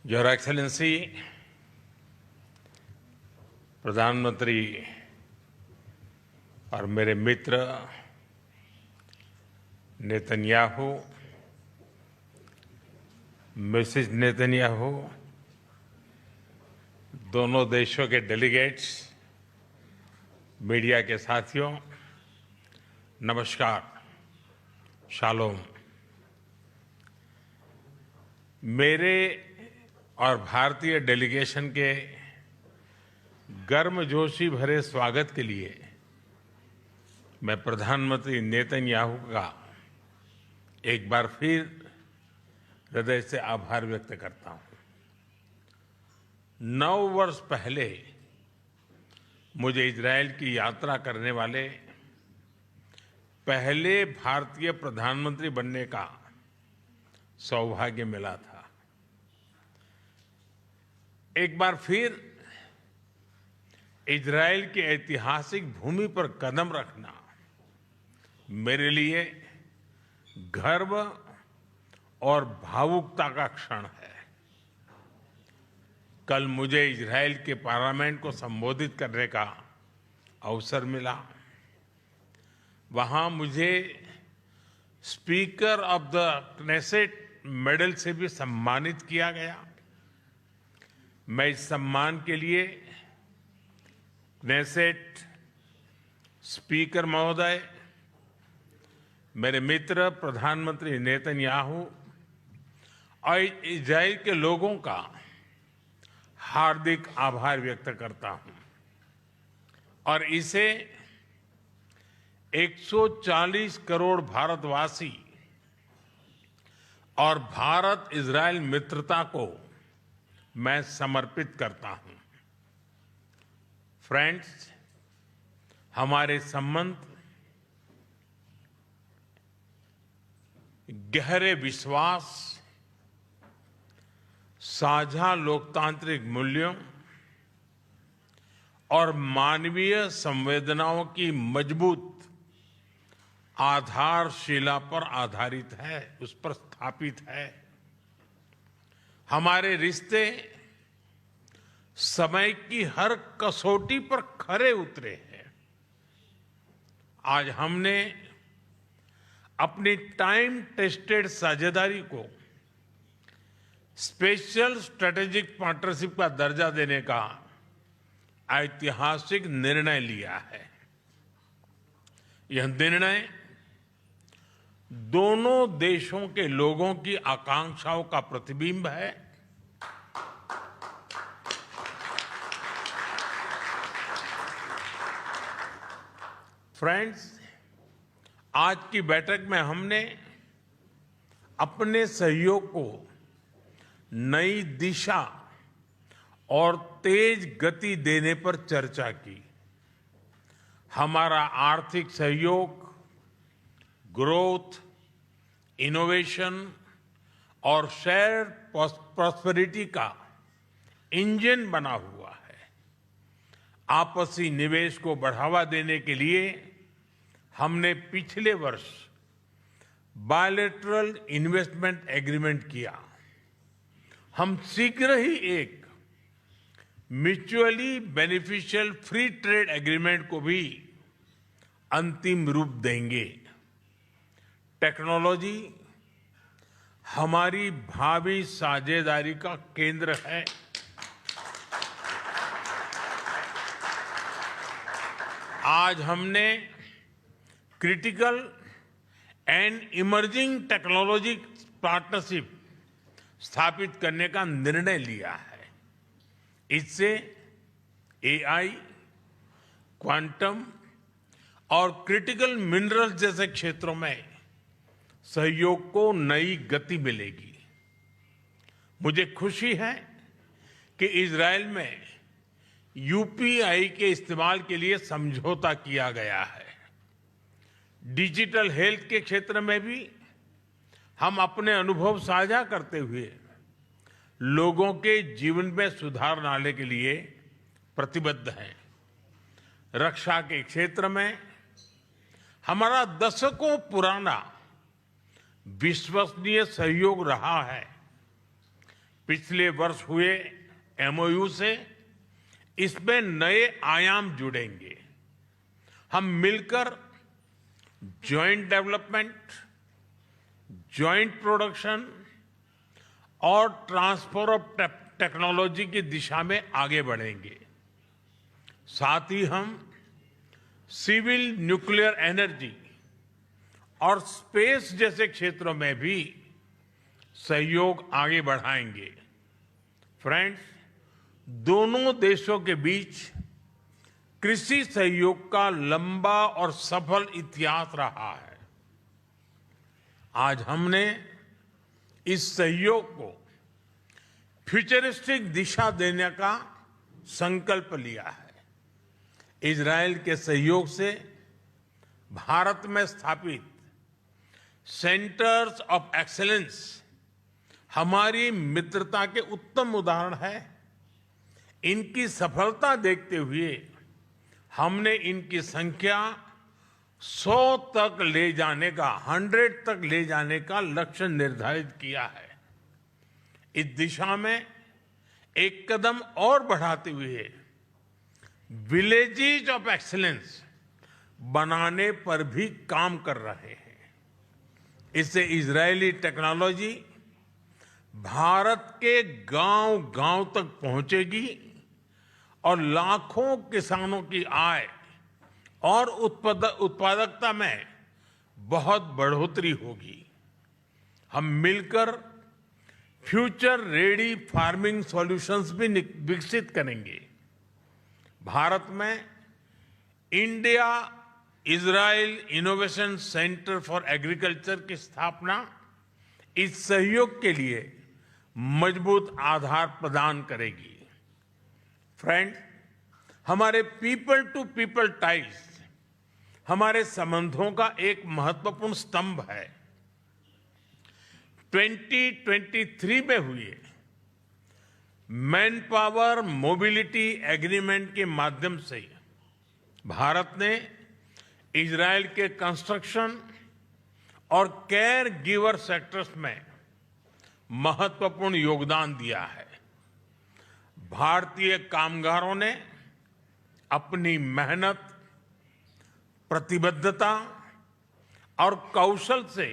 Your excellency, प्रधानमंत्री और मेरे मित्र नेतन्याहू, मिसेस नेतन्याहू, दोनों देशों के डेलीगेट्स, मीडिया के साथियों, नमस्कार, शालोम। मेरे और भारतीय डेलीगेशन के गर्मजोशी भरे स्वागत के लिए मैं प्रधानमंत्री नेतन्याहू का एक बार फिर हृदय से आभार व्यक्त करता हूं। 9 वर्ष पहले मुझे इजरायल की यात्रा करने वाले पहले भारतीय प्रधानमंत्री बनने का सौभाग्य मिला था। एक बार फिर इजरायल की ऐतिहासिक भूमि पर कदम रखना मेरे लिए गर्व और भावुकता का क्षण है। कल मुझे इजरायल के पार्लियामेंट को संबोधित करने का अवसर मिला। वहां मुझे speaker of the Knesset medal से भी सम्मानित किया गया। मैं इस सम्मान के लिए क्नेसेट स्पीकर महोदय, मेरे मित्र प्रधानमंत्री नेतन्याहू और इजरायल के लोगों का हार्दिक आभार व्यक्त करता हूं और इसे 140 करोड़ भारतवासी और भारत इजरायल मित्रता को मैं समर्पित करता हूं। फ्रेंड्स, हमारे संबंध गहरे विश्वास, साझा लोकतांत्रिक मूल्यों और मानवीय संवेदनाओं की मजबूत आधारशिला पर आधारित है, उस पर स्थापित है। हमारे रिश्ते समय की हर कसौटी पर खरे उतरे हैं। आज हमने अपनी टाइम टेस्टेड साझेदारी को स्पेशल स्ट्रेटेजिक पार्टनरशिप का दर्जा देने का ऐतिहासिक निर्णय लिया है। यह निर्णय दोनों देशों के लोगों की आकांक्षाओं का प्रतिबिंब है। फ्रेंड्स, आज की बैठक में हमने अपने सहयोग को नई दिशा और तेज गति देने पर चर्चा की। हमारा आर्थिक सहयोग ग्रोथ, इनोवेशन और शेयर प्रॉस्पेरिटी का इंजन बना हुआ है। आपसी निवेश को बढ़ावा देने के लिए हमने पिछले वर्ष बायलैटरल इन्वेस्टमेंट एग्रीमेंट किया। हम शीघ्र ही एक mutually beneficial free trade agreement को भी अंतिम रूप देंगे। टेक्नोलॉजी हमारी भावी साझेदारी का केंद्र है। आज हमने critical and emerging technology partnership स्थापित करने का निर्णय लिया है। इससे एआई, क्वांटम और क्रिटिकल मिनरल्स जैसे क्षेत्रों में सहयोग को नई गति मिलेगी। मुझे खुशी है कि इजरायल में यूपीआई के इस्तेमाल के लिए समझौता किया गया है। डिजिटल हेल्थ के क्षेत्र में भी हम अपने अनुभव साझा करते हुए लोगों के जीवन में सुधार लाने के लिए प्रतिबद्ध हैं। रक्षा के क्षेत्र में हमारा दशकों पुराना विश्वसनीय सहयोग रहा है। पिछले वर्ष हुए एमओयू से इसमें नए आयाम जुड़ेंगे। हम मिलकर जॉइंट डेवलपमेंट, जॉइंट प्रोडक्शन और ट्रांसफर ऑफ टेक्नोलॉजी की दिशा में आगे बढ़ेंगे। साथ ही हम सिविल न्यूक्लियर एनर्जी और स्पेस जैसे क्षेत्रों में भी सहयोग आगे बढ़ाएंगे। फ्रेंड्स, दोनों देशों के बीच कृषि सहयोग का लंबा और सफल इतिहास रहा है। आज हमने इस सहयोग को फ्यूचरिस्टिक दिशा देने का संकल्प लिया है। इजरायल के सहयोग से भारत में स्थापित सेंटर्स ऑफ एक्सीलेंस हमारी मित्रता के उत्तम उदाहरण है। इनकी सफलता देखते हुए हमने इनकी संख्या 100 तक ले जाने का 100 तक ले जाने का लक्ष्य निर्धारित किया है। इस दिशा में एक कदम और बढ़ाते हुए विलेजेस ऑफ एक्सीलेंस बनाने पर भी काम कर रहे हैं। इससे इजरायली टेक्नोलॉजी भारत के गांव-गांव तक पहुंचेगी और लाखों किसानों की आय और उत्पादकता में बहुत बढ़ोतरी होगी। हम मिलकर फ्यूचर रेडी फार्मिंग सॉल्यूशंस भी विकसित करेंगे। भारत में India Israel innovation centre for agriculture की स्थापना इस सहयोग के लिए मजबूत आधार प्रदान करेगी। फ्रेंड्स, हमारे पीपल टू पीपल टाइज हमारे संबंधों का एक महत्वपूर्ण स्तंभ है। 2023 में हुए मैन पावर मोबिलिटी एग्रीमेंट के माध्यम से भारत ने इजरायल के कंस्ट्रक्शन और केयर गिवर सेक्टर्स में महत्वपूर्ण योगदान दिया है। भारतीय कामगारों ने अपनी मेहनत, प्रतिबद्धता और कौशल से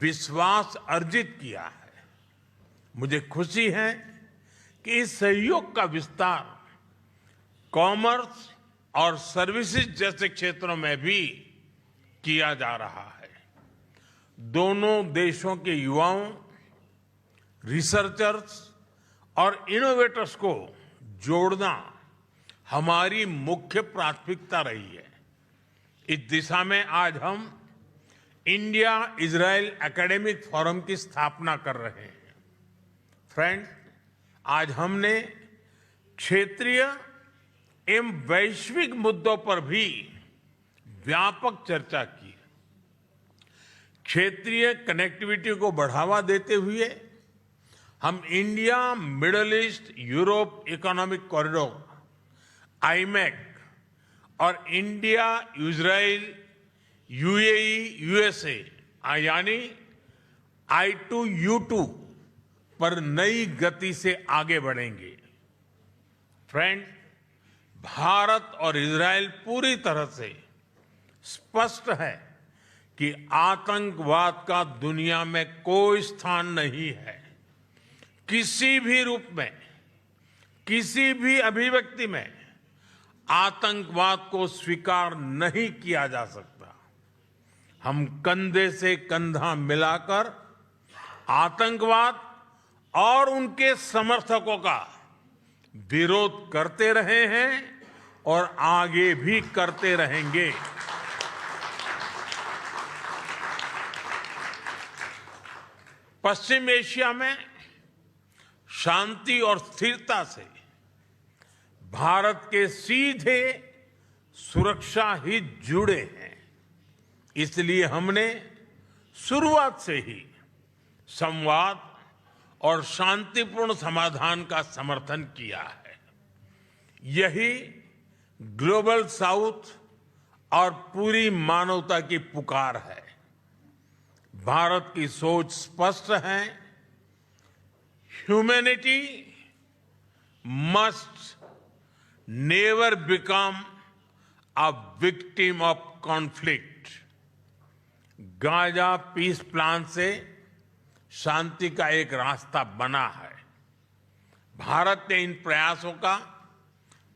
विश्वास अर्जित किया है। मुझे खुशी है कि इस सहयोग का विस्तार कॉमर्स और सर्विसेज जैसे क्षेत्रों में भी किया जा रहा है। दोनों देशों के युवाओं, रिसर्चर्स और इनोवेटर्स को जोड़ना हमारी मुख्य प्राथमिकता रही है। इस दिशा में आज हम इंडिया इजराइल एकेडमिक फोरम की स्थापना कर रहे हैं। फ्रेंड्स, आज हमने क्षेत्रीय एवं वैश्विक मुद्दों पर भी व्यापक चर्चा की। क्षेत्रीय कनेक्टिविटी को बढ़ावा देते हुए हम India middle east Europe economic corridor IMEC और इंडिया इजराइल यूएई यूएसए यानी I2U2 पर नई गति से आगे बढ़ेंगे। फ्रेंड्स, भारत और इजराइल पूरी तरह से स्पष्ट है कि आतंकवाद का दुनिया में कोई स्थान नहीं है। किसी भी रूप में, किसी भी अभिव्यक्ति में आतंकवाद को स्वीकार नहीं किया जा सकता। हम कंधे से कंधा मिलाकर आतंकवाद और उनके समर्थकों का विरोध करते रहे हैं और आगे भी करते रहेंगे। पश्चिम एशिया में शांति और स्थिरता से भारत के सीधे सुरक्षा हित जुड़े हैं। इसलिए हमने शुरुआत से ही संवाद और शांतिपूर्ण समाधान का समर्थन किया है। यही ग्लोबल साउथ और पूरी मानवता की पुकार है। भारत की सोच स्पष्ट है। Humanity must never become a victim of conflict. Gaza peace plan से शांति का एक रास्ता बना है। भारत ने इन प्रयासों का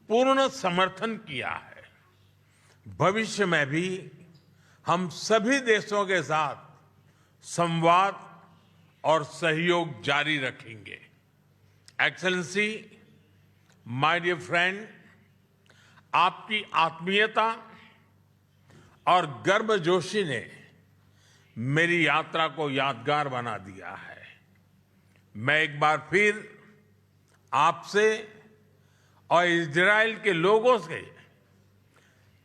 पूर्ण समर्थन किया है। भविष्य में भी हम सभी देशों के साथ संवाद और सहयोग जारी रखेंगे। एक्सेलेंसी, माय डियर फ्रेंड, आपकी आत्मीयता और गर्मजोशी ने मेरी यात्रा को यादगार बना दिया है। मैं एक बार फिर आपसे और इजराइल के लोगों से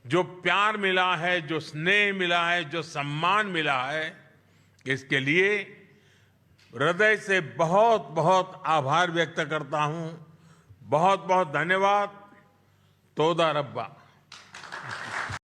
जो प्यार मिला है, जो स्नेह मिला है, जो सम्मान मिला है, इसके लिए हृदय से बहुत बहुत आभार व्यक्त करता हूं। बहुत बहुत धन्यवाद। तोदा रब्बा।